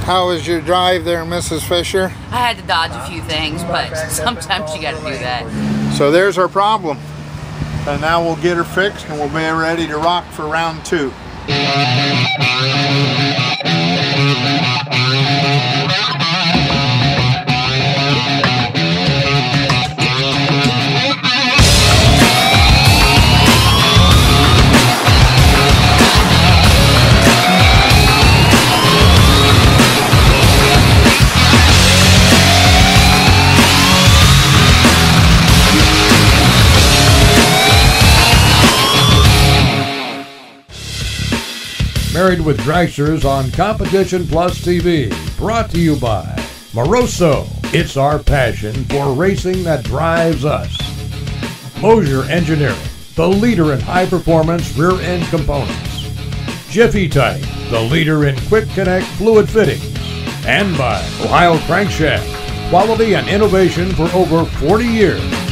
How was your drive there, Mrs. Fisher? I had to dodge a few things, but sometimes you got to do that. So there's our problem. And now we'll get her fixed and we'll be ready to rock for round 2. Married with Dragsters on Competition Plus TV, brought to you by Moroso. It's our passion for racing that drives us. Moser Engineering, the leader in high-performance rear-end components. Jiffy-tite, the leader in quick connect fluid fittings. And by Ohio Crankshaft, quality and innovation for over 40 years.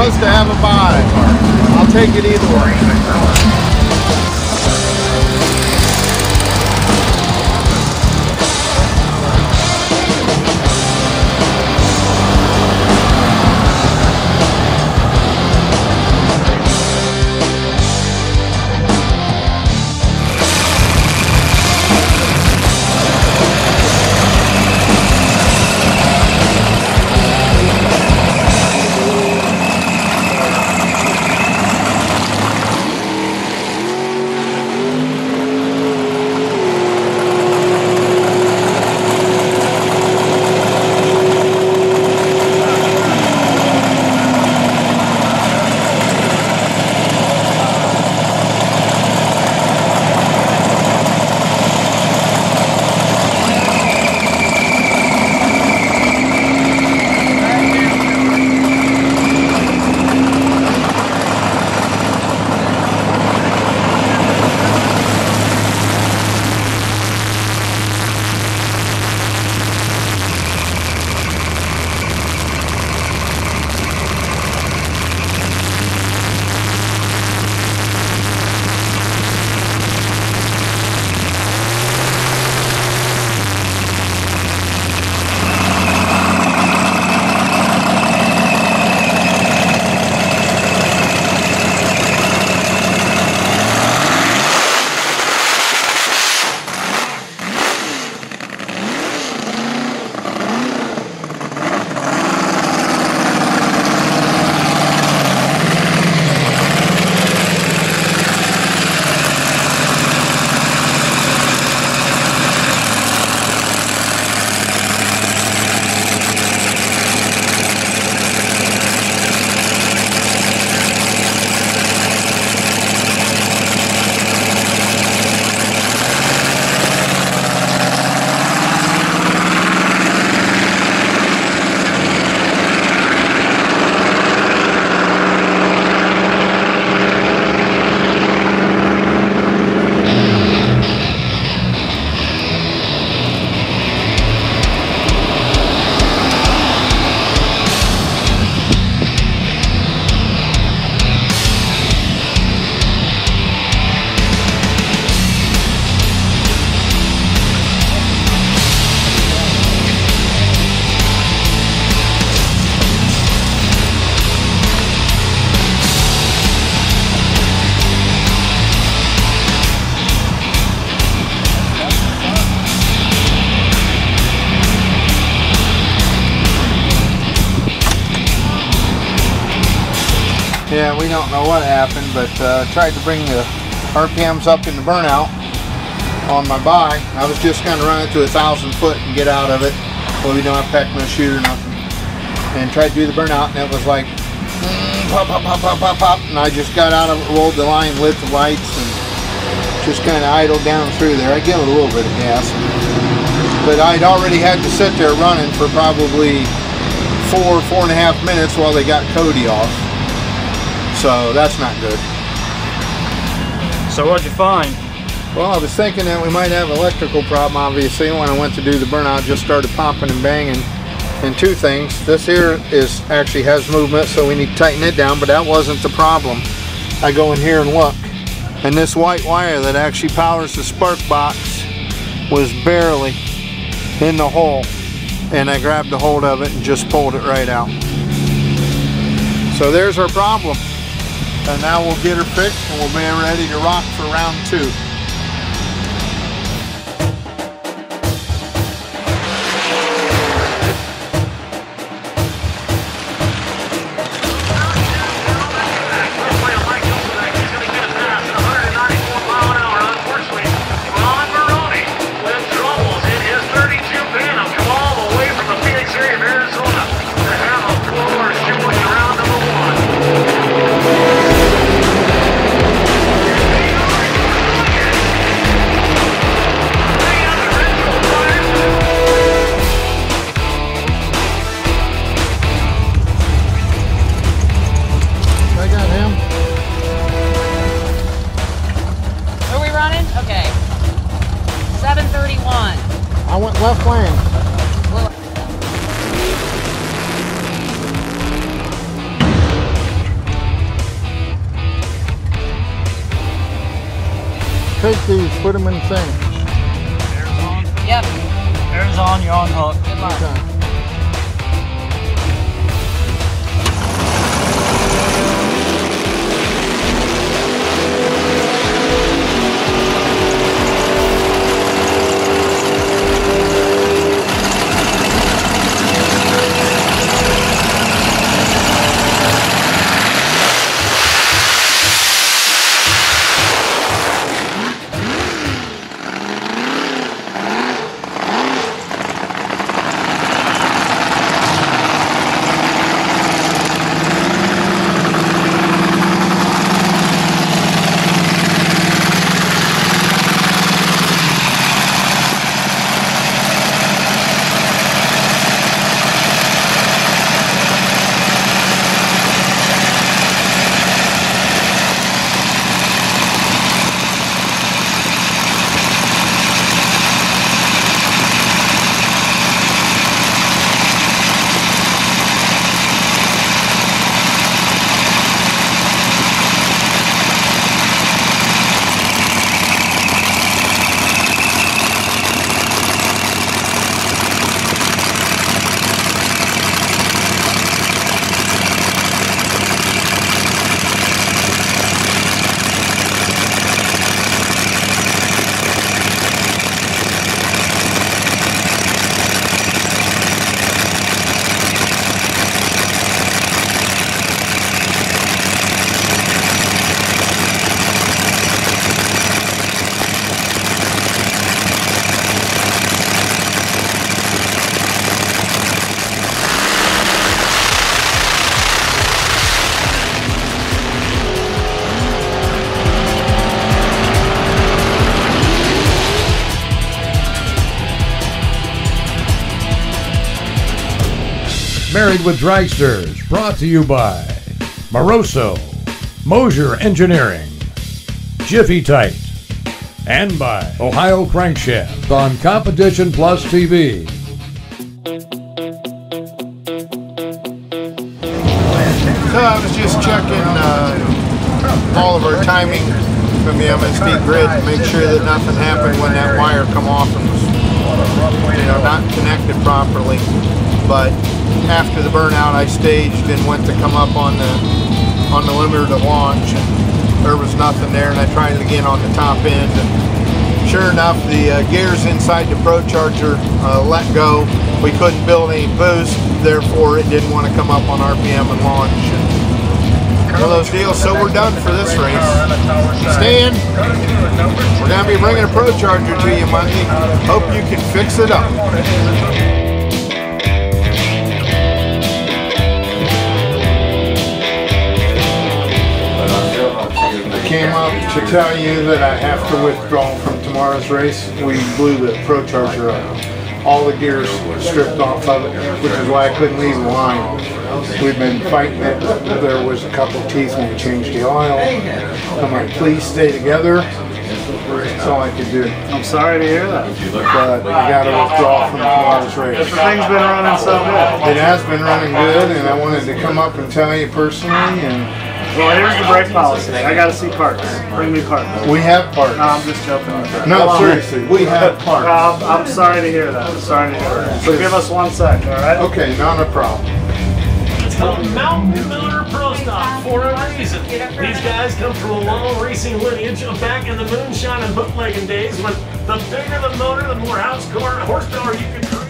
us to have a buy. I'll take it either way. Yeah, we don't know what happened, but tried to bring the RPMs up in the burnout on my buy. I was just going to run it to 1,000 foot and get out of it. Well, we don't have pack no shoot or nothing. And tried to do the burnout, and it was like pop, pop, pop, pop, pop, pop. And I just got out of it, rolled the line, lit the lights, and just kind of idled down through there. I gave it a little bit of gas, but I'd already had to sit there running for probably 4.5 minutes while they got Cody off. So that's not good. So what'd you find? Well, I was thinking that we might have an electrical problem, obviously. When I went to do the burnout, just started popping and banging. And two things. This here actually has movement, so we need to tighten it down, but that wasn't the problem. I go in here and look, and this white wire that actually powers the spark box was barely in the hole. And I grabbed a hold of it and just pulled it right out. So there's our problem. And now we'll get her fixed and we'll be ready to rock for round 2. Left lane. take these, put them in the thing. Air's on. Yep. Air's on, you're on hook. Good luck. Okay. Married with Dragsters, brought to you by Moroso, Moser Engineering, Jiffy-tite, and by Ohio Crankshaft on Competition Plus TV. So I was just checking all of our timing from the MSD grid to make sure that nothing happened when that wire come off and was, not connected properly. But after the burnout, I staged and went to come up on the limiter to launch, and there was nothing there. And I tried it again on the top end, and sure enough, the gears inside the Pro Charger let go. We couldn't build any boost, therefore it didn't want to come up on RPM and launch. And one of those deals. So we're done for this race. Stan, we're going to be bringing a Pro Charger to you Monday. Hope you can fix it up. Came up to tell you that I have to withdraw from tomorrow's race. We blew the Pro Charger up. All the gears stripped off of it, which is why I couldn't leave the line. We've been fighting it. There was a couple teeth when we changed the oil. I'm like, please stay together. That's all I could do. I'm sorry to hear that. But I got to withdraw from tomorrow's race. Everything's been running so good. It has been running good, and I wanted to come up and tell you personally. And well, here's the brake policy. I gotta see parts. Bring me parts. we have parts. No, I'm just joking. No, seriously, we have parts. I'm sorry to hear that. I'm sorry to hear that. So give us 1 sec, all right? Okay, not a problem. It's called Mountain Motor Pro Stock for a reason. These guys come from a long racing lineage back in the moonshine and bootlegging days when the bigger the motor, the more horsepower you could create.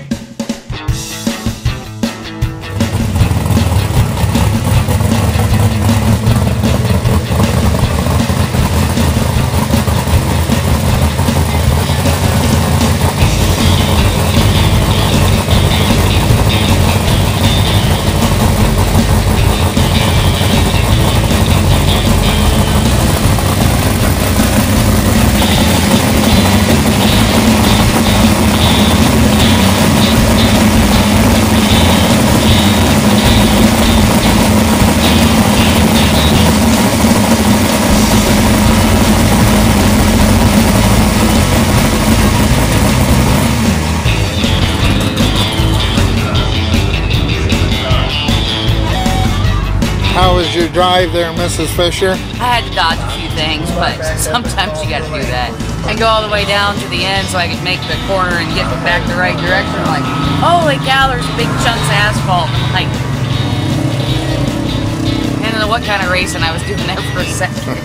How was your drive there, Mrs. Fisher? I had to dodge a few things, but sometimes you got to do that. And go all the way down to the end so I could make the corner and get back the right direction. I'm like, holy cow, there's big chunks of asphalt. I'm like, I don't know what kind of racing I was doing there for a second.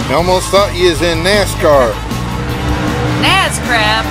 I almost thought you was in NASCAR. NASCrap.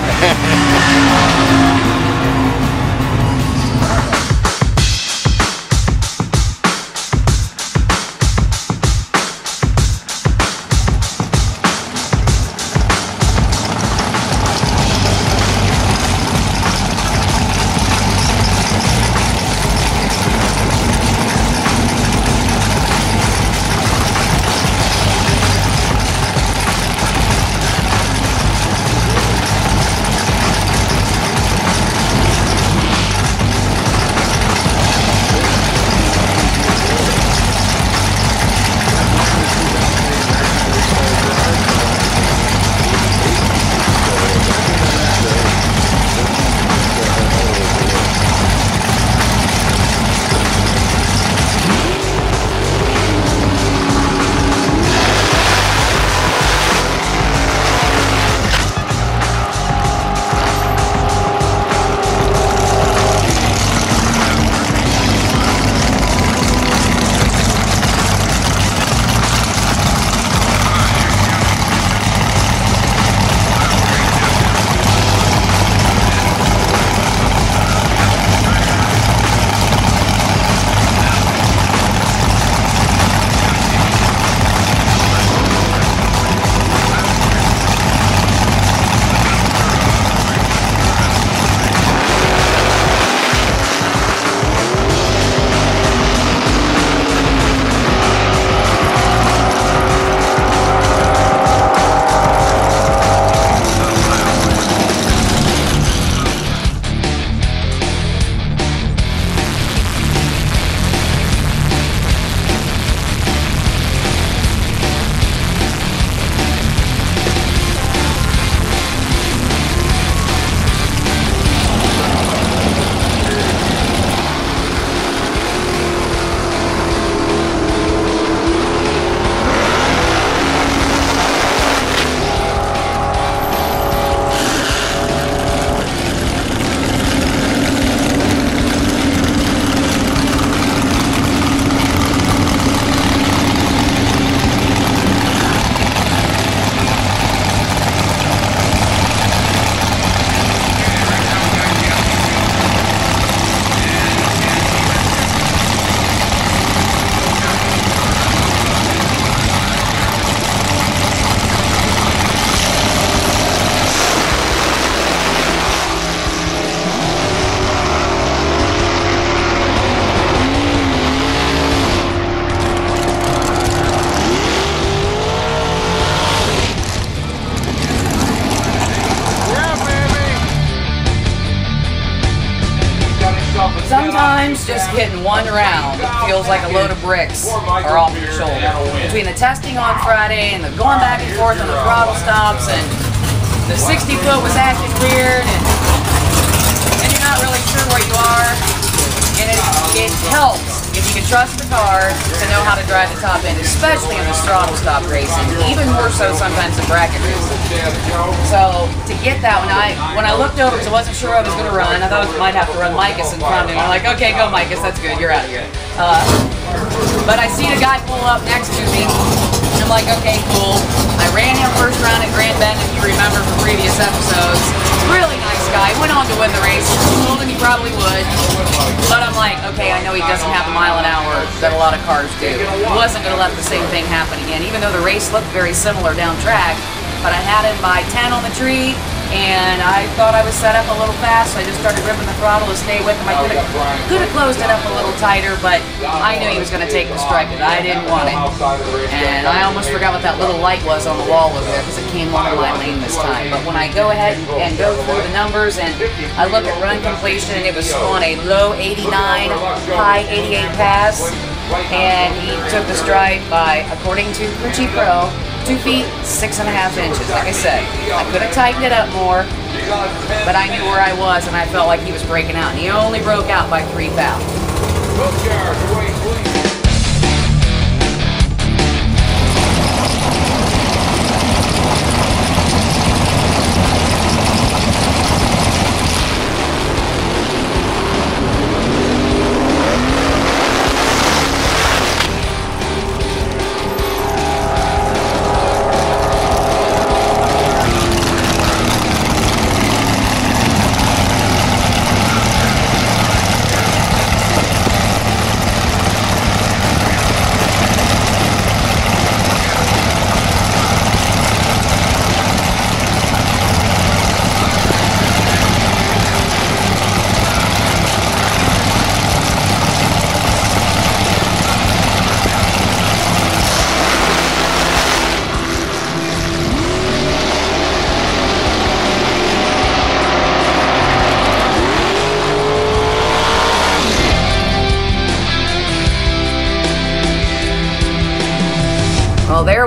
Sometimes just getting one round feels like a load of bricks are off your shoulder. Between the testing on Friday and the going back and forth on the throttle stops and the 60-foot was acting weird and you're not really sure where you are. And it helps if you can trust the car to know how to drive the top end, especially in the throttle stop racing, even more so sometimes in bracket racing. So to get that one, when I looked over because I wasn't sure I was going to run, I thought I might have to run Micus in front of me. I'm like, okay, go Micus, that's good, you're out of here. But I see the guy pull up next to me. I'm like, okay, cool. I ran him first round at Grand Bend, if you remember from previous episodes. Really nice guy. Went on to win the race. Told him he probably would. But I'm like, okay, I know he doesn't have the mile an hour that a lot of cars do. He wasn't going to let the same thing happen again, even though the race looked very similar down track. But I had him by 10 on the tree, and I thought I was set up a little fast, so I just started ripping the throttle to stay with him. I could have closed it up a little tighter, but I knew he was going to take the strike, and I didn't want it. And I almost forgot what that little light was on the wall over there, because it came on my lane this time. But when I go ahead and go through the numbers, and I look at run completion, it was on a low 89, high 88 pass, and he took the stride by, according to Richie Pro, 2 feet, 6.5 inches. Like I said, I could have tightened it up more, but I knew where I was and I felt like he was breaking out. And he only broke out by 3 fouls.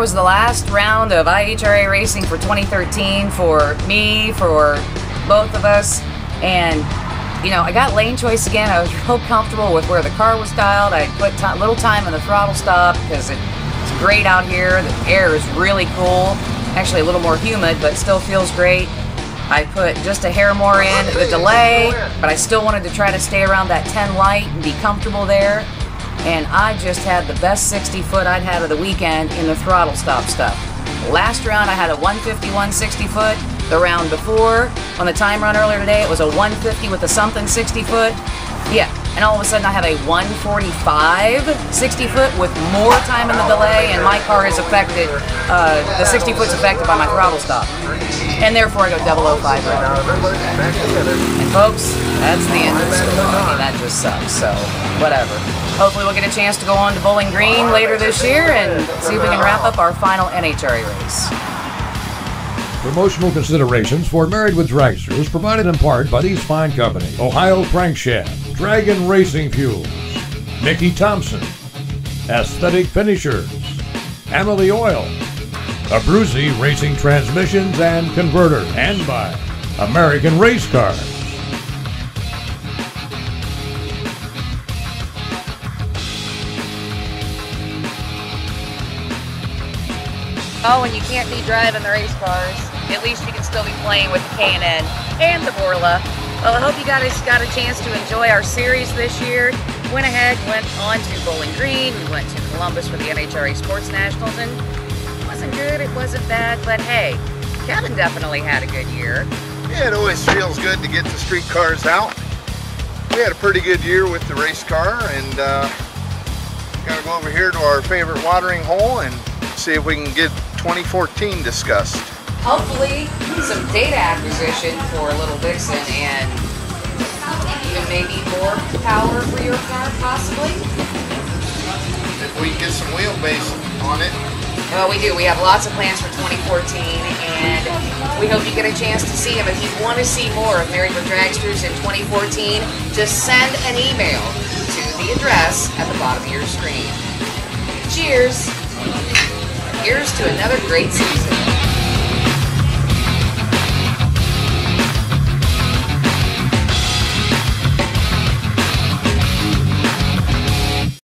was the last round of IHRA racing for 2013 for me, for both of us, and you know, I got lane choice again. I was real comfortable with where the car was dialed. I put little time in the throttle stop because it's great out here. The air is really cool. Actually a little more humid, but still feels great. I put just a hair more in the delay, but I still wanted to try to stay around that 10 light and be comfortable there. And I just had the best 60 foot I'd had of the weekend in the throttle stop stuff. Last round I had a 150, 160 foot. The round before, on the time run earlier today, it was a 150 with a something 60 foot. Yeah, and all of a sudden I have a 145 60 foot with more time in the delay, and my car is affected, the 60 foot's affected by my throttle stop. And therefore I go 005 right now. And folks, that's the end of the story. I mean, that just sucks, so whatever. Hopefully we'll get a chance to go on to Bowling Green later this year and see if we can wrap up our final NHRA race. Promotional considerations for Married with Dragsters provided in part by these fine companies: Ohio Crankshaft, Dragon Racing Fuels, Mickey Thompson, Aesthetic Finishers, Emily Oil, Abruzzi Racing Transmissions and Converters, and by American Race Cars. Oh, and you can't be driving the race cars. At least you can still be playing with the K&N and the Borla. Well, I hope you guys got a chance to enjoy our series this year. Went ahead, went on to Bowling Green. We went to Columbus for the NHRA Sports Nationals, and it wasn't good, it wasn't bad, but hey, Kevin definitely had a good year. Yeah, it always feels good to get the street cars out. We had a pretty good year with the race car, and gotta go over here to our favorite watering hole and see if we can get 2014 discussed. Hopefully, some data acquisition for Little Vixen and even maybe more power for your car, possibly. If we can get some wheelbase on it. Well, we do. We have lots of plans for 2014, and we hope you get a chance to see them. If you want to see more of Married with Dragsters in 2014, just send an email to the address at the bottom of your screen. Cheers! Here's to another great season.